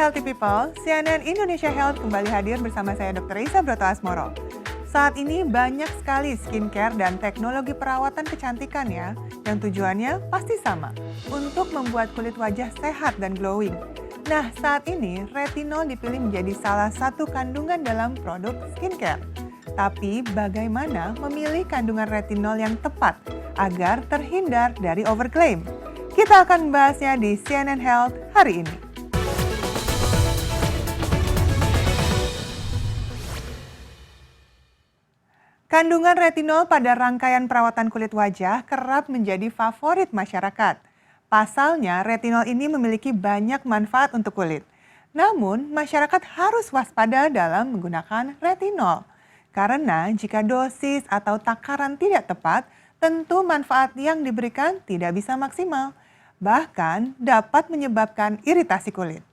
Healthy People, CNN Indonesia Health kembali hadir bersama saya Dr. Isa Broto Asmoro. Saat ini banyak sekali skincare dan teknologi perawatan kecantikan ya, yang tujuannya pasti sama, untuk membuat kulit wajah sehat dan glowing. Nah, saat ini retinol dipilih menjadi salah satu kandungan dalam produk skincare. Tapi bagaimana memilih kandungan retinol yang tepat agar terhindar dari overclaim? Kita akan membahasnya di CNN Health hari ini. Kandungan retinol pada rangkaian perawatan kulit wajah kerap menjadi favorit masyarakat. Pasalnya, retinol ini memiliki banyak manfaat untuk kulit. Namun, masyarakat harus waspada dalam menggunakan retinol. Karena jika dosis atau takaran tidak tepat, tentu manfaat yang diberikan tidak bisa maksimal. Bahkan dapat menyebabkan iritasi kulit.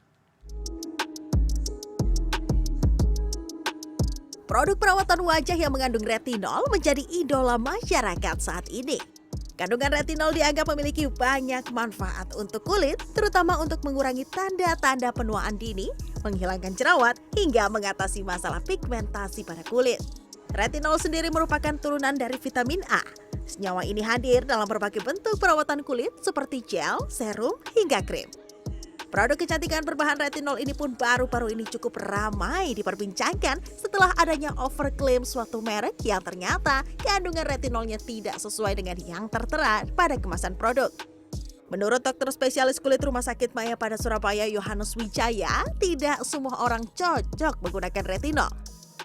Produk perawatan wajah yang mengandung retinol menjadi idola masyarakat saat ini. Kandungan retinol dianggap memiliki banyak manfaat untuk kulit, terutama untuk mengurangi tanda-tanda penuaan dini, menghilangkan jerawat, hingga mengatasi masalah pigmentasi pada kulit. Retinol sendiri merupakan turunan dari vitamin A. Senyawa ini hadir dalam berbagai bentuk perawatan kulit seperti gel, serum, hingga krim. Produk kecantikan berbahan retinol ini pun baru-baru ini cukup ramai diperbincangkan setelah adanya overclaim suatu merek yang ternyata kandungan retinolnya tidak sesuai dengan yang tertera pada kemasan produk. Menurut dokter spesialis kulit Rumah Sakit Maya pada Surabaya Yohanes Wijaya, tidak semua orang cocok menggunakan retinol.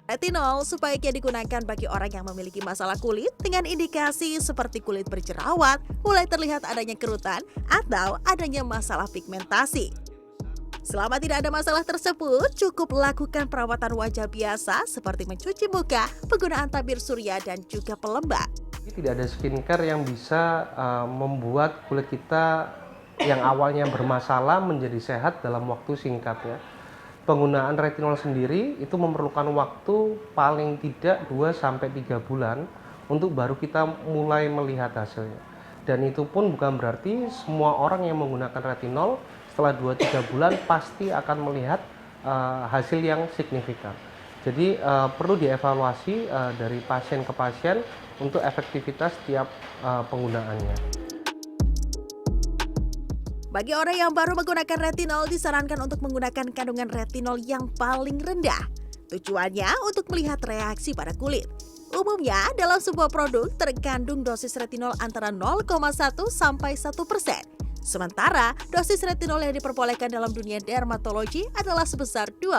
Retinol sebaiknya digunakan bagi orang yang memiliki masalah kulit dengan indikasi seperti kulit berjerawat, mulai terlihat adanya kerutan, atau adanya masalah pigmentasi. Selama tidak ada masalah tersebut, cukup lakukan perawatan wajah biasa seperti mencuci muka, penggunaan tabir surya, dan juga pelembab. Tidak ada skincare yang bisa membuat kulit kita yang awalnya bermasalah menjadi sehat dalam waktu singkat ya. Penggunaan retinol sendiri itu memerlukan waktu paling tidak 2-3 bulan untuk baru kita mulai melihat hasilnya. Dan itu pun bukan berarti semua orang yang menggunakan retinol setelah 2-3 bulan pasti akan melihat hasil yang signifikan. Jadi perlu dievaluasi dari pasien ke pasien untuk efektivitas setiap penggunaannya. Bagi orang yang baru menggunakan retinol, disarankan untuk menggunakan kandungan retinol yang paling rendah. Tujuannya untuk melihat reaksi pada kulit. Umumnya, dalam sebuah produk terkandung dosis retinol antara 0,1 sampai 1%. Sementara, dosis retinol yang diperbolehkan dalam dunia dermatologi adalah sebesar 2%.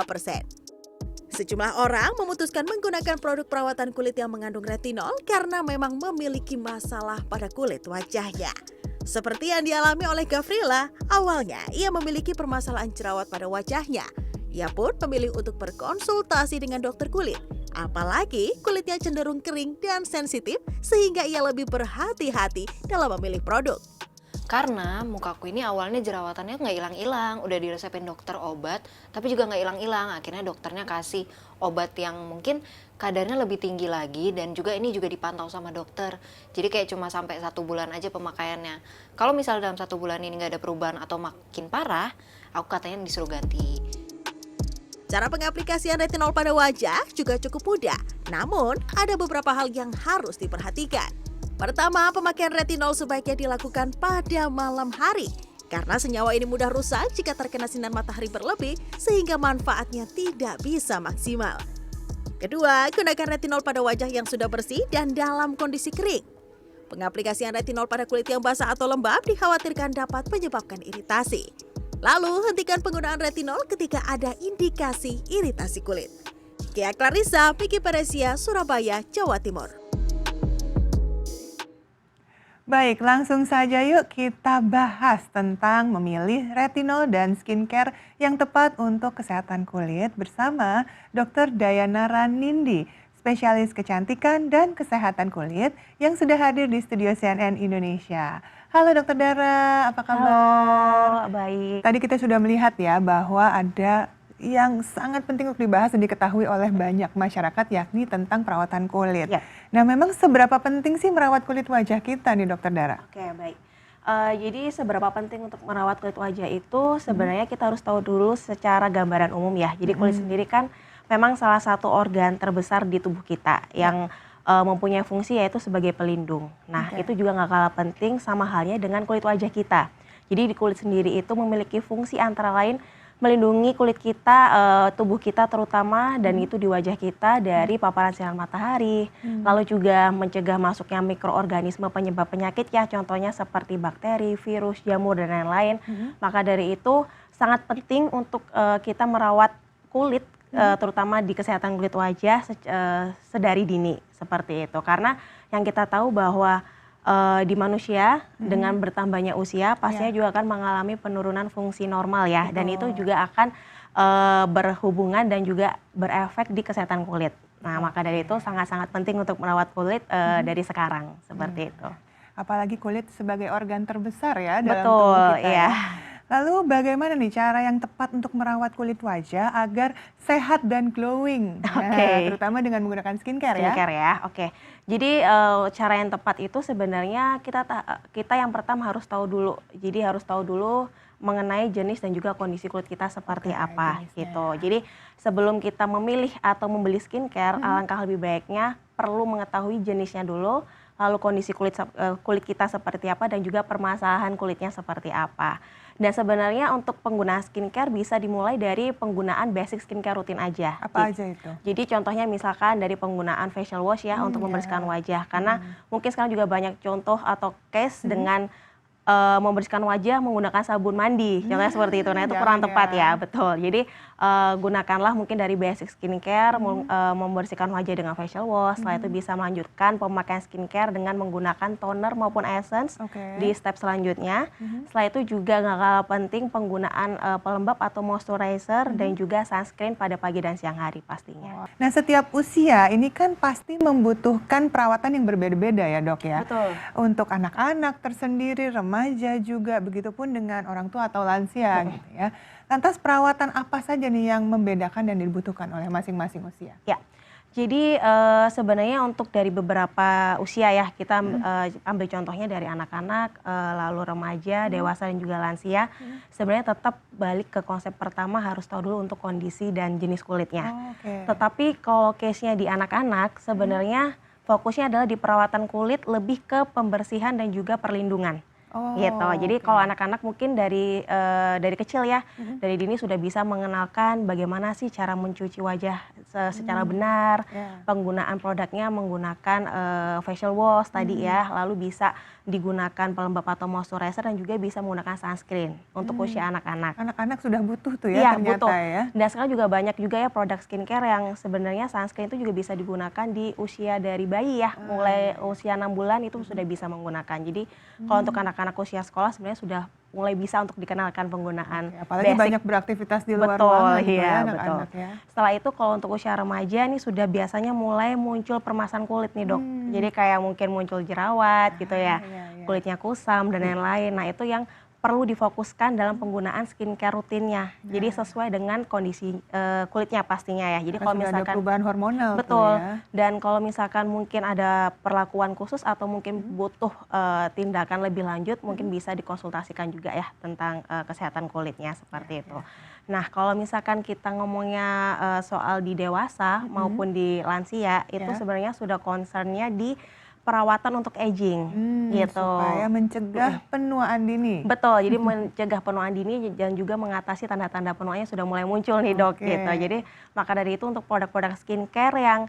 Sejumlah orang memutuskan menggunakan produk perawatan kulit yang mengandung retinol karena memang memiliki masalah pada kulit wajahnya. Seperti yang dialami oleh Gavrila, awalnya ia memiliki permasalahan jerawat pada wajahnya. Ia pun memilih untuk berkonsultasi dengan dokter kulit. Apalagi kulitnya cenderung kering dan sensitif sehingga ia lebih berhati-hati dalam memilih produk. Karena mukaku ini awalnya jerawatannya nggak hilang-hilang, udah diresepin dokter obat, tapi juga nggak hilang-hilang. Akhirnya dokternya kasih obat yang mungkin kadarnya lebih tinggi lagi dan juga ini juga dipantau sama dokter. Jadi kayak cuma sampai 1 bulan aja pemakaiannya. Kalau misalnya dalam 1 bulan ini nggak ada perubahan atau makin parah, aku katanya disuruh ganti. Cara pengaplikasian retinol pada wajah juga cukup mudah, namun ada beberapa hal yang harus diperhatikan. Pertama, pemakaian retinol sebaiknya dilakukan pada malam hari karena senyawa ini mudah rusak jika terkena sinar matahari berlebih sehingga manfaatnya tidak bisa maksimal. Kedua, gunakan retinol pada wajah yang sudah bersih dan dalam kondisi kering. Pengaplikasian retinol pada kulit yang basah atau lembab dikhawatirkan dapat menyebabkan iritasi. Lalu, hentikan penggunaan retinol ketika ada indikasi iritasi kulit. Kia Clarissa, Vicky Peresia, Surabaya, Jawa Timur. Baik, langsung saja yuk kita bahas tentang memilih retinol dan skincare yang tepat untuk kesehatan kulit bersama Dr. Dayana Ranindi, spesialis kecantikan dan kesehatan kulit yang sudah hadir di studio CNN Indonesia. Halo Dr. Dara, apa kabar? Halo, baik. Tadi kita sudah melihat ya bahwa ada yang sangat penting untuk dibahas dan diketahui oleh banyak masyarakat, yakni tentang perawatan kulit. Ya. Nah, memang seberapa penting sih merawat kulit wajah kita nih, Dokter Dara? Oke, baik. Jadi seberapa penting untuk merawat kulit wajah itu sebenarnya kita harus tahu dulu secara gambaran umum ya. Jadi kulit sendiri kan memang salah satu organ terbesar di tubuh kita yang mempunyai fungsi yaitu sebagai pelindung. Nah Oke. itu juga nggak kalah penting sama halnya dengan kulit wajah kita. Jadi di kulit sendiri itu memiliki fungsi antara lain melindungi kulit kita, tubuh kita terutama dan itu di wajah kita dari paparan sinar matahari, lalu juga mencegah masuknya mikroorganisme penyebab penyakit ya, contohnya seperti bakteri, virus, jamur dan lain-lain. Maka dari itu sangat penting untuk kita merawat kulit, terutama di kesehatan kulit wajah sedari dini seperti itu. Karena yang kita tahu bahwa di manusia dengan bertambahnya usia pastinya juga akan mengalami penurunan fungsi normal ya, dan itu juga akan berhubungan dan juga berefek di kesehatan kulit. Nah maka dari itu sangat-sangat penting untuk merawat kulit dari sekarang seperti itu. Apalagi kulit sebagai organ terbesar ya dalam Betul, tubuh kita iya. ya. Lalu bagaimana nih cara yang tepat untuk merawat kulit wajah agar sehat dan glowing? Oke. Terutama dengan menggunakan skincare ya. Skincare ya, oke. Jadi cara yang tepat itu sebenarnya kita yang pertama harus tahu dulu. Jadi harus tahu dulu mengenai jenis dan juga kondisi kulit kita seperti Oke, apa jenisnya. gitu. Jadi sebelum kita memilih atau membeli skincare, alangkah lebih baiknya perlu mengetahui jenisnya dulu, lalu kondisi kulit kita seperti apa dan juga permasalahan kulitnya seperti apa. Dan sebenarnya untuk penggunaan skincare bisa dimulai dari penggunaan basic skincare rutin aja. Apa aja itu? Jadi contohnya misalkan dari penggunaan facial wash ya untuk membersihkan wajah. Karena mungkin sekarang juga banyak contoh atau case dengan membersihkan wajah menggunakan sabun mandi. Contohnya seperti itu. Nah itu kurang jangan tepat ya. ya, betul. Jadi gunakanlah mungkin dari basic skincare, membersihkan wajah dengan facial wash. Setelah itu bisa melanjutkan pemakaian skincare dengan menggunakan toner maupun essence Oke. di step selanjutnya. Setelah itu juga nggak kalah penting penggunaan pelembab atau moisturizer dan juga sunscreen pada pagi dan siang hari pastinya. Nah setiap usia ini kan pasti membutuhkan perawatan yang berbeda-beda ya dok ya. Betul. Untuk anak-anak tersendiri, remaja juga, begitupun dengan orang tua atau lansia gitu ya. Lantas perawatan apa saja nih yang membedakan dan dibutuhkan oleh masing-masing usia? Ya, jadi sebenarnya untuk dari beberapa usia ya, kita ambil contohnya dari anak-anak, lalu remaja, dewasa dan juga lansia. Sebenarnya tetap balik ke konsep pertama, harus tahu dulu untuk kondisi dan jenis kulitnya. Oh, oke. Tetapi kalau case-nya di anak-anak, sebenarnya fokusnya adalah di perawatan kulit lebih ke pembersihan dan juga perlindungan. Oh, Gitu. Jadi oke. kalau anak-anak mungkin dari kecil ya, dari dini sudah bisa mengenalkan bagaimana sih cara mencuci wajah secara benar, Ya. penggunaan produknya menggunakan facial wash tadi ya, lalu bisa digunakan pelembab atau moisturizer dan juga bisa menggunakan sunscreen untuk usia anak-anak. Anak-anak sudah butuh tuh ya Iya, ternyata betul. ya. Dan sekarang juga banyak juga ya produk skincare yang sebenarnya sunscreen itu juga bisa digunakan di usia dari bayi ya, mulai usia 6 bulan itu sudah bisa menggunakan. Jadi kalau untuk anak-anak usia sekolah sebenarnya sudah mulai bisa untuk dikenalkan penggunaan Ya, apalagi basic. banyak beraktivitas di luar Betul, ruangan gitu iya, ya betul. anak-anak ya. Setelah itu kalau untuk usia remaja nih sudah biasanya mulai muncul permasalahan kulit nih dok. Jadi kayak mungkin muncul jerawat gitu ya, iya, iya. kulitnya kusam dan lain-lain. Nah itu yang perlu difokuskan dalam penggunaan skincare rutinnya. Jadi sesuai dengan kondisi kulitnya pastinya ya. Jadi Karena kalau sudah ada misalkan perubahan hormonal tuh betul, ya. dan kalau misalkan mungkin ada perlakuan khusus atau mungkin butuh tindakan lebih lanjut, mungkin bisa dikonsultasikan juga ya tentang kesehatan kulitnya seperti itu. Nah kalau misalkan kita ngomongnya soal di dewasa maupun di lansia, itu Ya. sebenarnya sudah concernnya di perawatan untuk aging gitu. Supaya mencegah penuaan dini. Betul, jadi mencegah penuaan dini dan juga mengatasi tanda-tanda penuaannya sudah mulai muncul nih dok Oke. gitu. Jadi maka dari itu untuk produk-produk skincare yang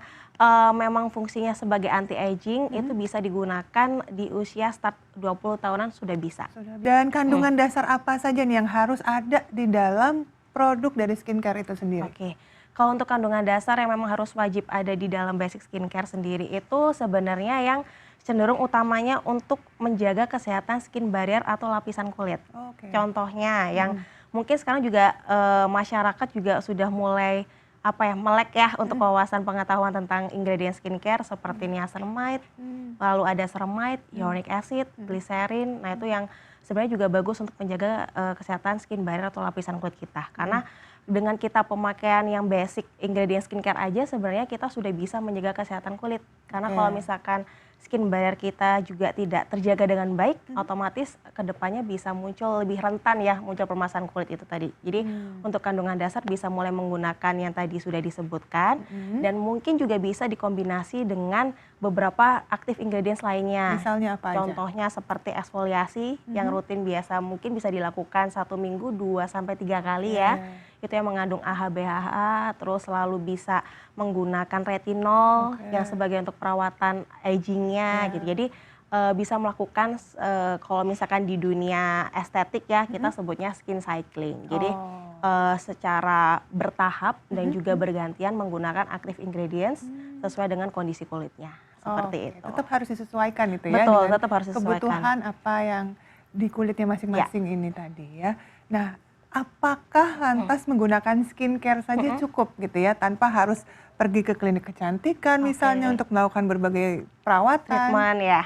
memang fungsinya sebagai anti aging itu bisa digunakan di usia start 20 tahunan sudah bisa. Dan kandungan dasar apa saja nih yang harus ada di dalam produk dari skincare itu sendiri? Oke. Kalau untuk kandungan dasar yang memang harus wajib ada di dalam basic skincare sendiri itu sebenarnya yang cenderung utamanya untuk menjaga kesehatan skin barrier atau lapisan kulit. Oke. Contohnya yang mungkin sekarang juga masyarakat juga sudah mulai melek ya untuk wawasan pengetahuan tentang ingredient skincare seperti niacinamide, lalu ada ceramide, hyaluronic acid, glycerin. Nah itu yang sebenarnya juga bagus untuk menjaga kesehatan skin barrier atau lapisan kulit kita. Karena dengan kita pemakaian yang basic ingredient skincare aja sebenarnya kita sudah bisa menjaga kesehatan kulit. Karena kalau misalkan skin barrier kita juga tidak terjaga dengan baik, otomatis kedepannya bisa muncul lebih rentan ya muncul permasalahan kulit itu tadi. Jadi untuk kandungan dasar bisa mulai menggunakan yang tadi sudah disebutkan dan mungkin juga bisa dikombinasi dengan beberapa aktif ingredients lainnya. Misalnya apa aja? Contohnya seperti eksfoliasi yang rutin biasa mungkin bisa dilakukan 1 minggu 2-3 kali ya. Itu yang mengandung AHA, BHA, terus selalu bisa menggunakan retinol yang sebagai untuk perawatan agingnya gitu. Jadi bisa melakukan kalau misalkan di dunia estetik ya kita sebutnya skin cycling. Jadi secara bertahap dan juga bergantian menggunakan active ingredients sesuai dengan kondisi kulitnya. Seperti itu. Tetap harus disesuaikan itu ya. Betul, dengan tetap harus disesuaikan. kebutuhan apa yang di kulitnya masing-masing ini tadi ya. Nah, apakah lantas menggunakan skincare saja cukup gitu ya tanpa harus pergi ke klinik kecantikan misalnya untuk melakukan berbagai perawatan? Treatment ya.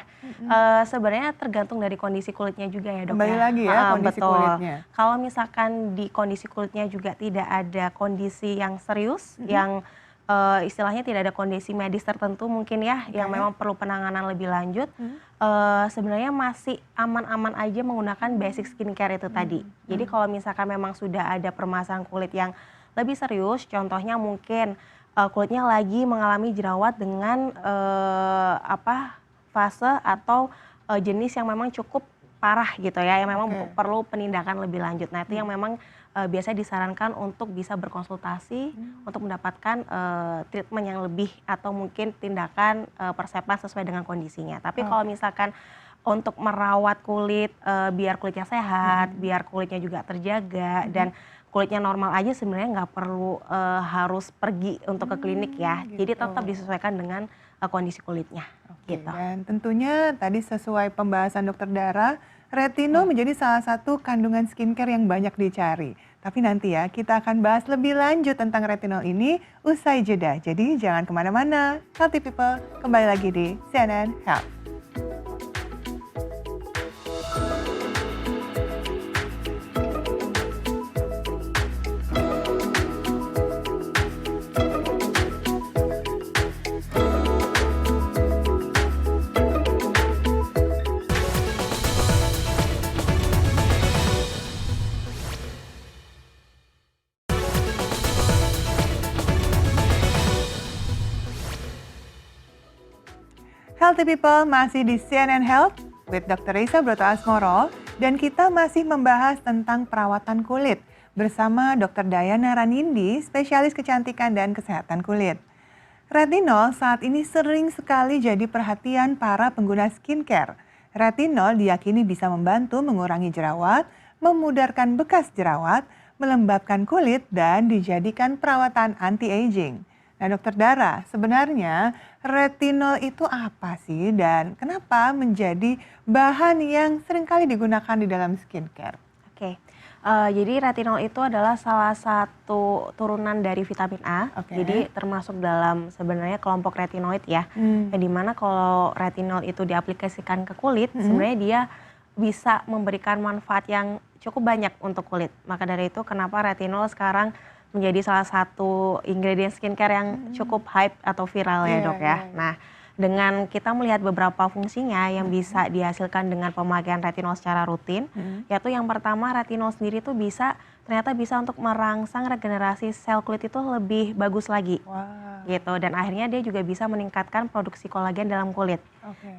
Sebenarnya tergantung dari kondisi kulitnya juga ya dok. Kembali lagi ya kondisi betul. kulitnya. Kalau misalkan di kondisi kulitnya juga tidak ada kondisi yang serius, yang istilahnya tidak ada kondisi medis tertentu mungkin ya, yang memang perlu penanganan lebih lanjut, sebenarnya masih aman-aman aja menggunakan basic skincare itu tadi. Jadi kalau misalkan memang sudah ada permasalahan kulit yang lebih serius, contohnya mungkin kulitnya lagi mengalami jerawat dengan fase atau jenis yang memang cukup parah gitu ya, yang memang perlu penindakan lebih lanjut. Nah itu yang memang biasanya disarankan untuk bisa berkonsultasi untuk mendapatkan treatment yang lebih atau mungkin tindakan persepan sesuai dengan kondisinya. Tapi kalau misalkan untuk merawat kulit biar kulitnya sehat, biar kulitnya juga terjaga dan kulitnya normal aja sebenarnya nggak perlu harus pergi untuk ke klinik ya. Jadi tetap disesuaikan dengan kondisi kulitnya. Gitu. Dan tentunya tadi sesuai pembahasan Dokter Dara, retinol menjadi salah satu kandungan skincare yang banyak dicari. Tapi nanti ya kita akan bahas lebih lanjut tentang retinol ini usai jeda. Jadi jangan kemana-mana. Healthy People kembali lagi di CNN Health. Healthy People masih di CNN Health with Dr. Reza Brotoasmoro dan kita masih membahas tentang perawatan kulit bersama Dr. Dayana Ranindi, spesialis kecantikan dan kesehatan kulit. Retinol saat ini sering sekali jadi perhatian para pengguna skincare. Retinol diyakini bisa membantu mengurangi jerawat, memudarkan bekas jerawat, melembabkan kulit, dan dijadikan perawatan anti-aging. Nah, Dokter Dara, sebenarnya retinol itu apa sih dan kenapa menjadi bahan yang seringkali digunakan di dalam skincare? Oke, jadi retinol itu adalah salah satu turunan dari vitamin A. Jadi termasuk dalam sebenarnya kelompok retinoid ya. Yang dimana kalau retinol itu diaplikasikan ke kulit, sebenarnya dia bisa memberikan manfaat yang cukup banyak untuk kulit. Maka dari itu kenapa retinol sekarang menjadi salah satu ingredient skincare yang cukup hype atau viral ya dok ya. Nah dengan kita melihat beberapa fungsinya yang bisa dihasilkan dengan pemakaian retinol secara rutin, yaitu yang pertama retinol sendiri tuh ternyata bisa untuk merangsang regenerasi sel kulit itu lebih bagus lagi. Gitu, dan akhirnya dia juga bisa meningkatkan produksi kolagen dalam kulit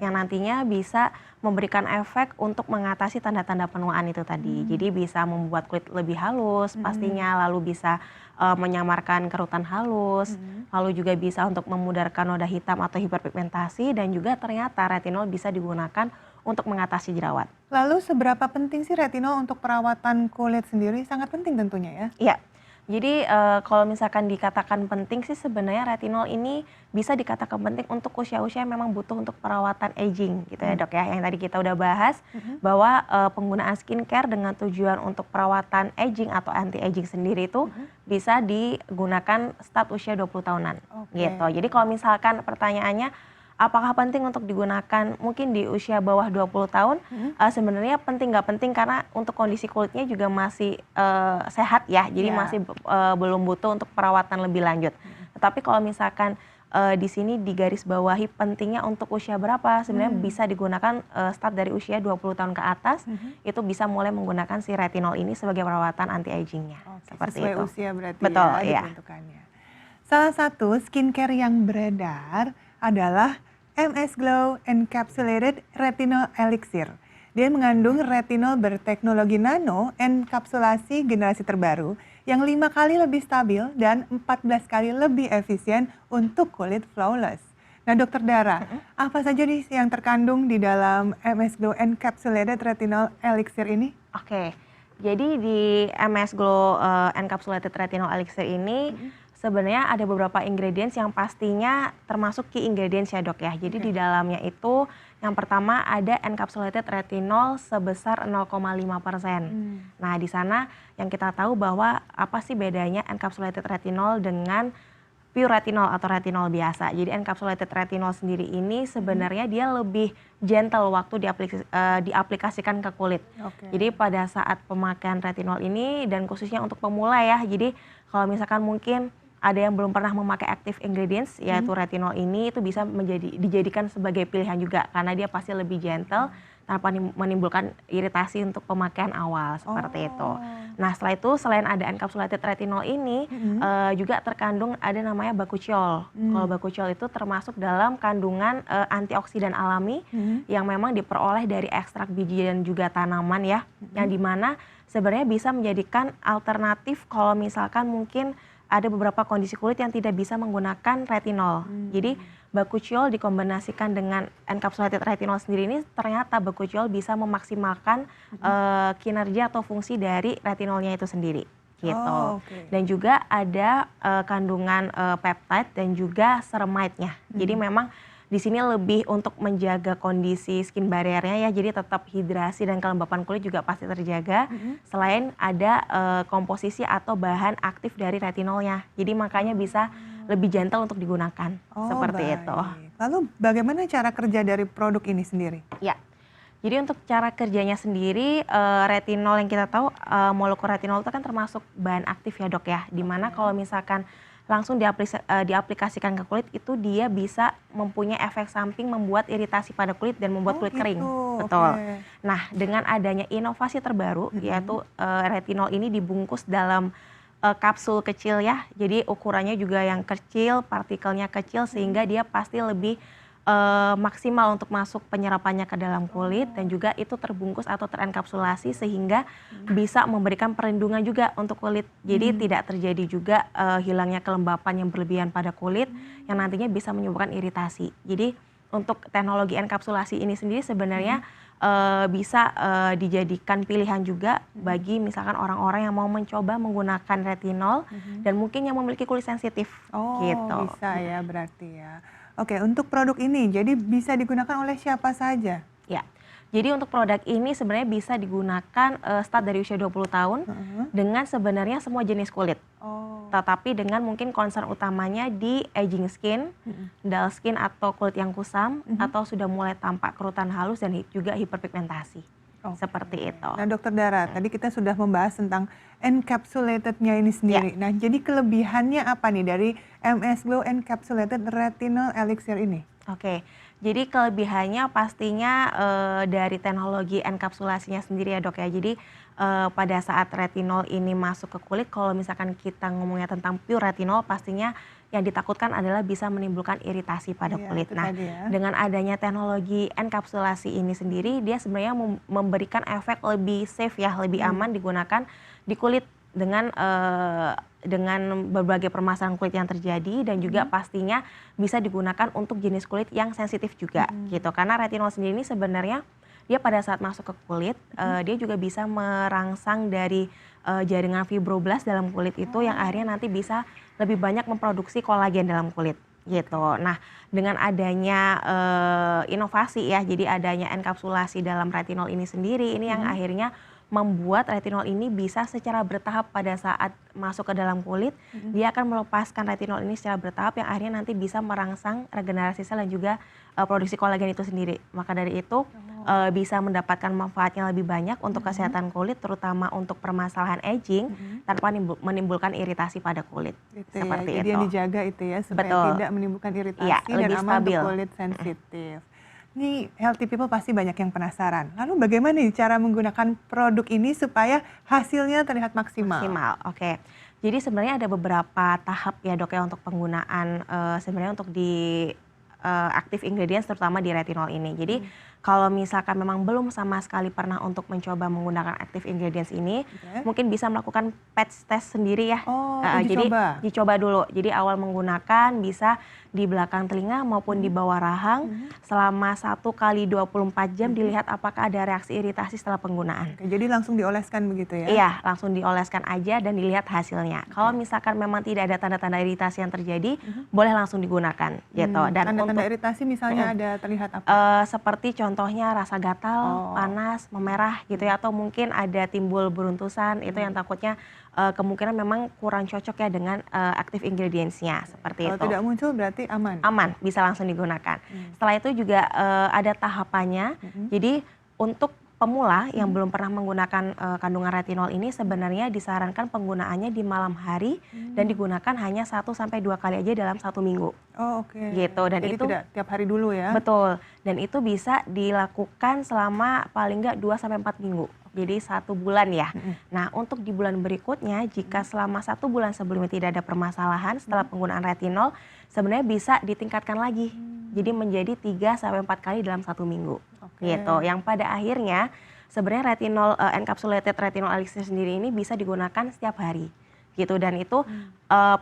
yang nantinya bisa memberikan efek untuk mengatasi tanda-tanda penuaan itu tadi. Jadi bisa membuat kulit lebih halus pastinya, lalu bisa menyamarkan kerutan halus, lalu juga bisa untuk memudarkan noda hitam atau hiperpigmentasi, dan juga ternyata retinol bisa digunakan untuk mengatasi jerawat. Lalu seberapa penting sih retinol untuk perawatan kulit sendiri? Sangat penting tentunya ya? Iya. Jadi kalau misalkan dikatakan penting sih sebenarnya retinol ini bisa dikatakan penting untuk usia-usia yang memang butuh untuk perawatan aging gitu ya dok ya. Yang tadi kita udah bahas bahwa penggunaan skincare dengan tujuan untuk perawatan aging atau anti-aging sendiri itu bisa digunakan start usia 20 tahunan gitu. Jadi kalau misalkan pertanyaannya apakah penting untuk digunakan mungkin di usia bawah 20 tahun? Sebenarnya penting nggak penting karena untuk kondisi kulitnya juga masih sehat ya, jadi Ya. masih belum butuh untuk perawatan lebih lanjut. Tetapi kalau misalkan di sini digarisbawahi pentingnya untuk usia berapa, sebenarnya bisa digunakan start dari usia 20 tahun ke atas, itu bisa mulai menggunakan si retinol ini sebagai perawatan anti-agingnya. Oke, Seperti sesuai itu. usia berarti Betul, ya iya. diperuntukannya. Salah satu skincare yang beredar adalah MS Glow Encapsulated Retinol Elixir. Dia mengandung retinol berteknologi nano enkapsulasi generasi terbaru yang 5 kali lebih stabil dan 14 kali lebih efisien untuk kulit flawless. Nah, Dokter Dara, apa saja nih yang terkandung di dalam MS Glow Encapsulated Retinol Elixir ini? Oke, jadi di MS Glow Encapsulated Retinol Elixir ini sebenarnya ada beberapa ingredients yang pastinya termasuk key ingredients ya dok ya. Jadi di dalamnya itu yang pertama ada encapsulated retinol sebesar 0,5%. Nah di sana yang kita tahu bahwa apa sih bedanya encapsulated retinol dengan pure retinol atau retinol biasa. Jadi encapsulated retinol sendiri ini sebenarnya dia lebih gentle waktu diaplikasikan ke kulit. Oke. Jadi pada saat pemakaian retinol ini dan khususnya untuk pemula ya. Jadi kalau misalkan mungkin ada yang belum pernah memakai active ingredients yaitu retinol ini itu bisa dijadikan sebagai pilihan juga karena dia pasti lebih gentle tanpa menimbulkan iritasi untuk pemakaian awal seperti itu. Nah setelah itu selain ada encapsulated retinol ini juga terkandung ada namanya bakuchiol. Kalau bakuchiol itu termasuk dalam kandungan antioksidan alami yang memang diperoleh dari ekstrak biji dan juga tanaman ya, yang dimana sebenarnya bisa menjadikan alternatif kalau misalkan mungkin ada beberapa kondisi kulit yang tidak bisa menggunakan retinol. Jadi bakuchiol dikombinasikan dengan encapsulated retinol sendiri ini ternyata bakuchiol bisa memaksimalkan kinerja atau fungsi dari retinolnya itu sendiri. Gitu. Dan juga ada kandungan peptide dan juga ceramide-nya. Jadi memang di sini lebih untuk menjaga kondisi skin barrier-nya ya, jadi tetap hidrasi dan kelembapan kulit juga pasti terjaga. Selain ada komposisi atau bahan aktif dari retinolnya, jadi makanya bisa lebih gentle untuk digunakan. Seperti itu. Lalu bagaimana cara kerja dari produk ini sendiri? Ya, jadi untuk cara kerjanya sendiri retinol yang kita tahu molekul retinol itu kan termasuk bahan aktif ya dok ya, dimana kalau misalkan langsung diaplikasikan ke kulit itu dia bisa mempunyai efek samping membuat iritasi pada kulit dan membuat kulit kering. Betul. Nah, dengan adanya inovasi terbaru yaitu retinol ini dibungkus dalam kapsul kecil ya. Jadi ukurannya juga yang kecil, partikelnya kecil sehingga dia pasti lebih maksimal untuk masuk penyerapannya ke dalam kulit dan juga itu terbungkus atau terenkapsulasi sehingga bisa memberikan perlindungan juga untuk kulit. Jadi tidak terjadi juga hilangnya kelembapan yang berlebihan pada kulit yang nantinya bisa menyebabkan iritasi. Jadi untuk teknologi enkapsulasi ini sendiri sebenarnya bisa dijadikan pilihan juga bagi misalkan orang-orang yang mau mencoba menggunakan retinol dan mungkin yang memiliki kulit sensitif. Gitu. Bisa ya berarti ya. Oke, untuk produk ini jadi bisa digunakan oleh siapa saja? Ya, jadi untuk produk ini sebenarnya bisa digunakan start dari usia 20 tahun dengan sebenarnya semua jenis kulit. Tetapi dengan mungkin concern utamanya di aging skin, dull skin atau kulit yang kusam, atau sudah mulai tampak kerutan halus dan juga hiperpigmentasi. Seperti itu. Nah Dokter Dara, tadi kita sudah membahas tentang encapsulated-nya ini sendiri. Nah jadi kelebihannya apa nih dari MS Glow Encapsulated Retinol Elixir ini? Oke, jadi kelebihannya pastinya dari teknologi enkapsulasinya sendiri ya dok ya. Jadi pada saat retinol ini masuk ke kulit, kalau misalkan kita ngomongnya tentang pure retinol, pastinya yang ditakutkan adalah bisa menimbulkan iritasi pada kulit. Nah, dengan adanya teknologi enkapsulasi ini sendiri, dia sebenarnya memberikan efek lebih safe ya, lebih aman digunakan di kulit dengan berbagai permasalahan kulit yang terjadi dan juga pastinya bisa digunakan untuk jenis kulit yang sensitif juga gitu. Karena retinol sendiri ini sebenarnya dia pada saat masuk ke kulit, dia juga bisa merangsang dari jaringan fibroblast dalam kulit itu yang akhirnya nanti bisa lebih banyak memproduksi kolagen dalam kulit gitu. Nah, dengan adanya inovasi ya, jadi adanya enkapsulasi dalam retinol ini sendiri, ini yang akhirnya membuat retinol ini bisa secara bertahap pada saat masuk ke dalam kulit, dia akan melepaskan retinol ini secara bertahap yang akhirnya nanti bisa merangsang regenerasi sel dan juga produksi kolagen itu sendiri. Maka dari itu bisa mendapatkan manfaatnya lebih banyak untuk kesehatan kulit, terutama untuk permasalahan aging tanpa menimbulkan iritasi pada kulit. Gitu Seperti ya. Jadi itu. yang dijaga itu ya supaya Betul. tidak menimbulkan iritasi Iya, dan lebih aman stabil. untuk kulit sensitif. Nih, healthy people pasti banyak yang penasaran. Lalu bagaimana nih cara menggunakan produk ini supaya hasilnya terlihat maksimal? Maksimal, oke. Jadi sebenarnya ada beberapa tahap ya dok ya untuk penggunaan sebenarnya untuk di active ingredients terutama di retinol ini. Jadi kalau misalkan memang belum sama sekali pernah untuk mencoba menggunakan active ingredients ini, mungkin bisa melakukan patch test sendiri ya. Oh, Jadi dicoba. dicoba dulu. Jadi awal menggunakan bisa di belakang telinga maupun di bawah rahang selama 1 kali 24 jam dilihat apakah ada reaksi iritasi setelah penggunaan. Oke, jadi langsung dioleskan begitu ya? Iya, langsung dioleskan aja dan dilihat hasilnya. Kalau misalkan memang tidak ada tanda-tanda iritasi yang terjadi, boleh langsung digunakan gitu. Dan Tanda-tanda untuk iritasi misalnya ada terlihat apa? seperti contohnya rasa gatal, panas, memerah gitu ya, atau mungkin ada timbul beruntusan, itu yang takutnya kemungkinan memang kurang cocok ya dengan active ingredients-nya seperti Kalau itu. tidak muncul berarti aman? Aman, bisa langsung digunakan. Setelah itu juga ada tahapannya. Jadi untuk pemula yang belum pernah menggunakan kandungan retinol ini sebenarnya disarankan penggunaannya di malam hari dan digunakan hanya 1 sampai 2 kali aja dalam 1 minggu. Oh, oke. Gitu, dan Jadi itu tidak tiap hari dulu ya? betul. Dan itu bisa dilakukan selama paling nggak 2 sampai 4 minggu. Jadi 1 bulan ya. Nah, untuk di bulan berikutnya jika selama 1 bulan sebelumnya tidak ada permasalahan setelah penggunaan retinol, sebenarnya bisa ditingkatkan lagi. Jadi menjadi 3 sampai 4 kali dalam 1 minggu. Oke. Gitu. Yang pada akhirnya sebenarnya retinol encapsulated retinol elixir sendiri ini bisa digunakan setiap hari. Gitu, dan itu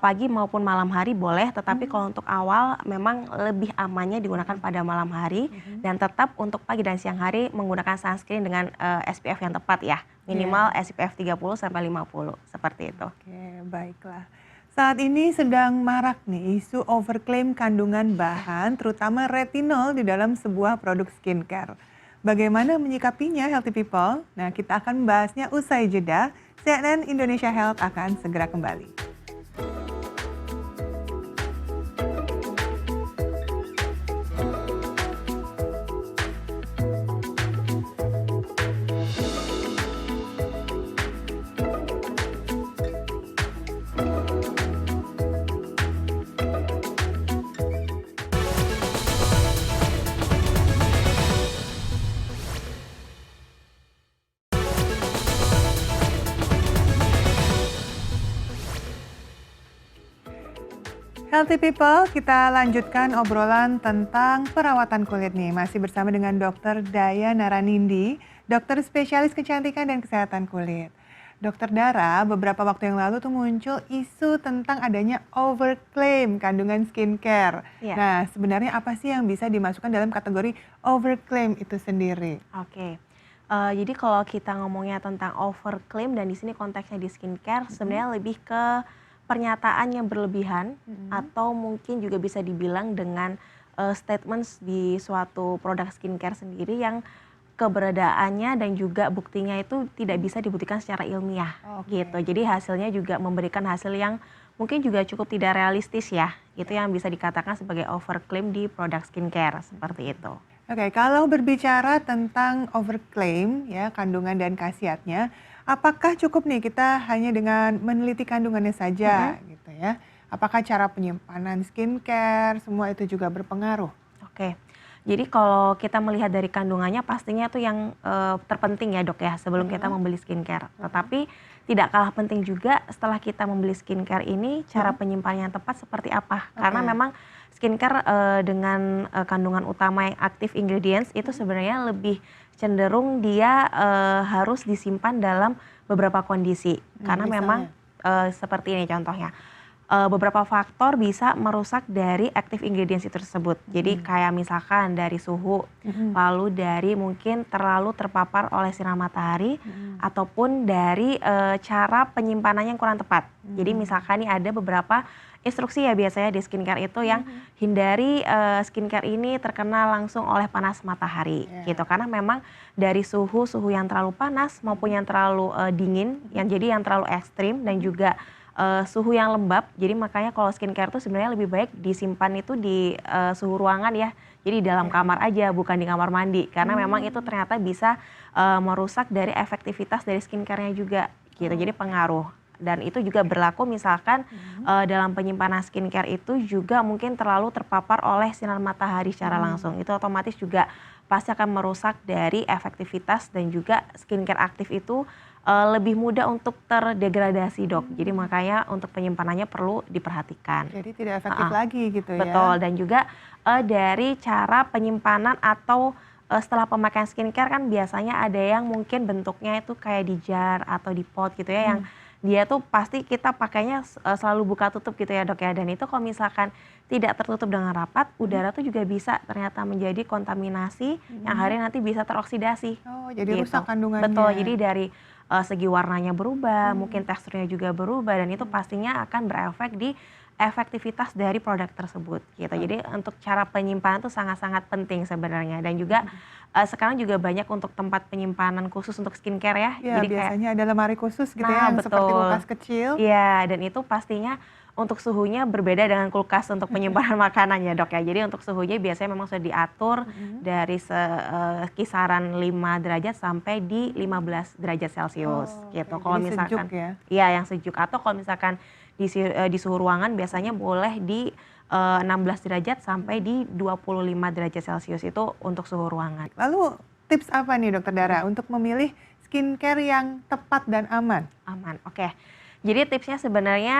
pagi maupun malam hari boleh, tetapi kalau untuk awal memang lebih amannya digunakan pada malam hari dan tetap untuk pagi dan siang hari menggunakan sunscreen dengan SPF yang tepat ya, minimal SPF 30 sampai 50 seperti itu. Oke, baiklah. Saat ini sedang marak nih isu overklaim kandungan bahan, terutama retinol di dalam sebuah produk skincare. Bagaimana menyikapinya healthy people? Nah, kita akan membahasnya usai jeda. CNN Indonesia Health akan segera kembali. Healthy people, kita lanjutkan obrolan tentang perawatan kulit nih. Masih bersama dengan Dr. Daya Naranindi, dokter spesialis kecantikan dan kesehatan kulit. Dokter Dara, beberapa waktu yang lalu tuh muncul isu tentang adanya overclaim kandungan skincare. Iya. Nah, sebenarnya apa sih yang bisa dimasukkan dalam kategori overclaim itu sendiri? Oke. Jadi kalau kita ngomongnya tentang overclaim dan di sini konteksnya di skincare, sebenarnya lebih ke pernyataan yang berlebihan atau mungkin juga bisa dibilang dengan statements di suatu produk skincare sendiri yang keberadaannya dan juga buktinya itu tidak bisa dibuktikan secara ilmiah gitu. Jadi hasilnya juga memberikan hasil yang mungkin juga cukup tidak realistis ya. Itu yang bisa dikatakan sebagai overclaim di produk skincare seperti itu. Oke, kalau berbicara tentang overclaim ya kandungan dan khasiatnya, apakah cukup nih kita hanya dengan meneliti kandungannya saja gitu ya? Apakah cara penyimpanan skincare semua itu juga berpengaruh? Oke. Jadi kalau kita melihat dari kandungannya pastinya itu yang terpenting ya dok ya sebelum kita membeli skincare. Tetapi tidak kalah penting juga setelah kita membeli skincare ini cara penyimpanannya yang tepat seperti apa. Karena memang skincare dengan kandungan utama yang active ingredients itu sebenarnya lebih cenderung dia harus disimpan dalam beberapa kondisi. Karena memang seperti ini contohnya. beberapa faktor bisa merusak dari active ingredients itu tersebut. Jadi kayak misalkan dari suhu, lalu dari mungkin terlalu terpapar oleh sinar matahari, ataupun dari cara penyimpanannya yang kurang tepat. Jadi misalkan nih ada beberapa instruksi ya biasanya di skincare itu yang hindari skincare ini terkena langsung oleh panas matahari gitu. Karena memang dari suhu yang terlalu panas maupun yang terlalu dingin, yang terlalu ekstrim dan juga suhu yang lembab. Jadi makanya kalau skincare itu sebenarnya lebih baik disimpan itu di suhu ruangan ya. Jadi di dalam kamar aja, bukan di kamar mandi. Karena memang itu ternyata bisa merusak dari efektivitas dari skincare-nya juga gitu. Jadi pengaruh. Dan itu juga berlaku misalkan dalam penyimpanan skincare itu juga mungkin terlalu terpapar oleh sinar matahari secara langsung. Itu otomatis juga pasti akan merusak dari efektivitas dan juga skincare aktif itu lebih mudah untuk terdegradasi, Dok. Jadi makanya untuk penyimpanannya perlu diperhatikan. Jadi tidak efektif lagi gitu ya. Betul, dan juga dari cara penyimpanan atau setelah pemakaian skincare kan biasanya ada yang mungkin bentuknya itu kayak di jar atau di pot gitu ya, yang dia tuh pasti kita pakainya selalu buka tutup gitu ya, Dok ya. Dan itu kalau misalkan tidak tertutup dengan rapat, udara tuh juga bisa ternyata menjadi kontaminasi yang akhirnya nanti bisa teroksidasi. Oh, jadi Gitu. rusak kandungannya. Betul, jadi dari segi warnanya berubah, mungkin teksturnya juga berubah, dan itu pastinya akan berefek di efektivitas dari produk tersebut gitu. Jadi untuk cara penyimpanan itu sangat-sangat penting sebenarnya, dan juga sekarang juga banyak untuk tempat penyimpanan khusus untuk skincare ya. Ya, Jadi kayak biasanya ada lemari khusus gitu Nah, ya, yang seperti betul. kulkas kecil. iya, dan itu pastinya untuk suhunya berbeda dengan kulkas untuk penyimpanan makanan ya, Dok ya. Jadi untuk suhunya biasanya memang sudah diatur dari kisaran 5 derajat sampai di 15 derajat Celcius gitu. Oke, Kalau jadi misalkan sejuk ya. iya, yang sejuk, atau kalau misalkan di suhu ruangan biasanya boleh di 16 derajat sampai di 25 derajat Celcius itu untuk suhu ruangan. Lalu tips apa nih Dokter Dara untuk memilih skincare yang tepat dan aman? Aman, oke. Jadi tipsnya sebenarnya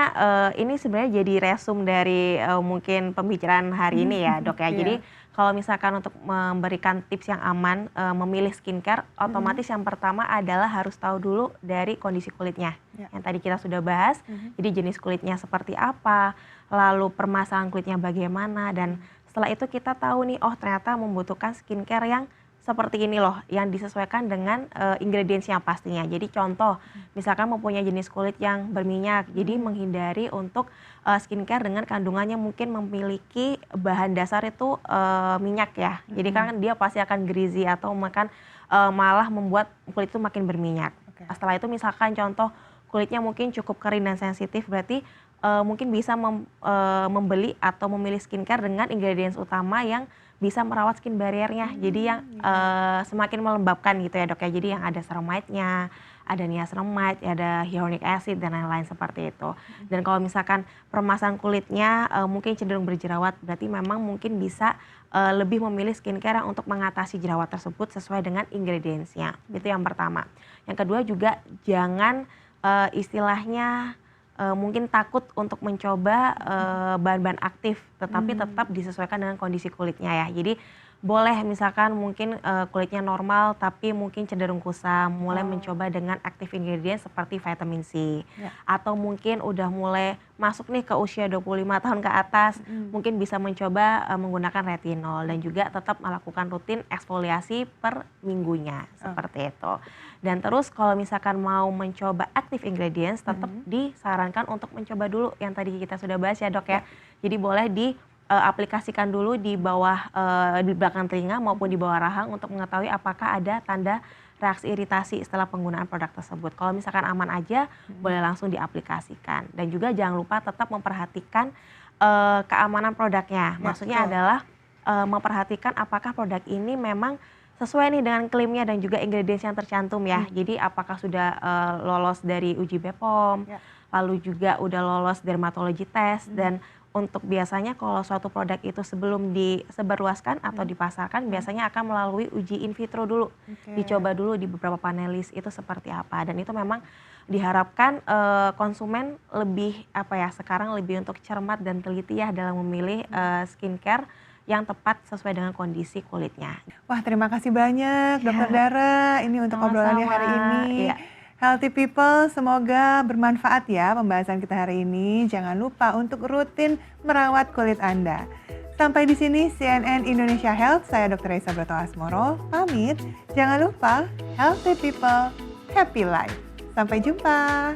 ini sebenarnya jadi resum dari mungkin pembicaraan hari ini ya, Dok ya. Iya. Jadi kalau misalkan untuk memberikan tips yang aman memilih skincare, otomatis yang pertama adalah harus tahu dulu dari kondisi kulitnya. Ya. Yang tadi kita sudah bahas, jadi jenis kulitnya seperti apa, lalu permasalahan kulitnya bagaimana, dan setelah itu kita tahu nih, oh ternyata membutuhkan skincare yang seperti ini loh, yang disesuaikan dengan ingredientsnya pastinya. Jadi contoh, misalkan mempunyai jenis kulit yang berminyak, jadi menghindari untuk skincare dengan kandungannya mungkin memiliki bahan dasar itu minyak ya. Jadi kan dia pasti akan greasy atau malah membuat kulit itu makin berminyak. Oke. Setelah itu misalkan contoh kulitnya mungkin cukup kering dan sensitif, berarti mungkin bisa membeli atau memilih skincare dengan ingredients utama yang bisa merawat skin barriernya. Jadi yang semakin melembabkan gitu ya, Dok ya. Jadi yang ada ceramide-nya, ada niacinamide, ada hyaluronic acid dan lain-lain seperti itu. Dan kalau misalkan permasalahan kulitnya mungkin cenderung berjerawat, berarti memang mungkin bisa lebih memilih skincare yang untuk mengatasi jerawat tersebut sesuai dengan ingredientsnya. Itu yang pertama. Yang kedua juga jangan istilahnya mungkin takut untuk mencoba bahan-bahan aktif, tetapi tetap disesuaikan dengan kondisi kulitnya ya. Jadi boleh misalkan mungkin kulitnya normal tapi mungkin cenderung kusam, mulai mencoba dengan active ingredient seperti vitamin C. Ya. Atau mungkin udah mulai masuk nih ke usia 25 tahun ke atas, mungkin bisa mencoba menggunakan retinol, dan juga tetap melakukan rutin eksfoliasi per minggunya seperti itu. Dan terus kalau misalkan mau mencoba active ingredients, tetap disarankan untuk mencoba dulu yang tadi kita sudah bahas ya, Dok ya. Jadi boleh aplikasikan dulu di bawah di belakang telinga maupun di bawah rahang untuk mengetahui apakah ada tanda reaksi iritasi setelah penggunaan produk tersebut. Kalau misalkan aman aja, boleh langsung diaplikasikan. Dan juga jangan lupa tetap memperhatikan keamanan produknya. Maksudnya adalah memperhatikan apakah produk ini memang sesuai nih dengan klaimnya dan juga ingredients yang tercantum ya. Jadi apakah sudah lolos dari uji BPOM, lalu juga udah lolos dermatologi test, dan untuk biasanya kalau suatu produk itu sebelum disebarluaskan atau dipasarkan biasanya akan melalui uji in vitro dulu. Dicoba dulu di beberapa panelis itu seperti apa, dan itu memang diharapkan konsumen lebih sekarang lebih untuk cermat dan teliti ya dalam memilih skincare yang tepat sesuai dengan kondisi kulitnya. Wah, terima kasih banyak Dokter Dara ini untuk obrolannya hari ini. Iya. Healthy people, semoga bermanfaat ya pembahasan kita hari ini. Jangan lupa untuk rutin merawat kulit Anda. Sampai di sini CNN Indonesia Health, saya Dr. Raisa Broto Asmoro, pamit. Jangan lupa, healthy people, happy life. Sampai jumpa.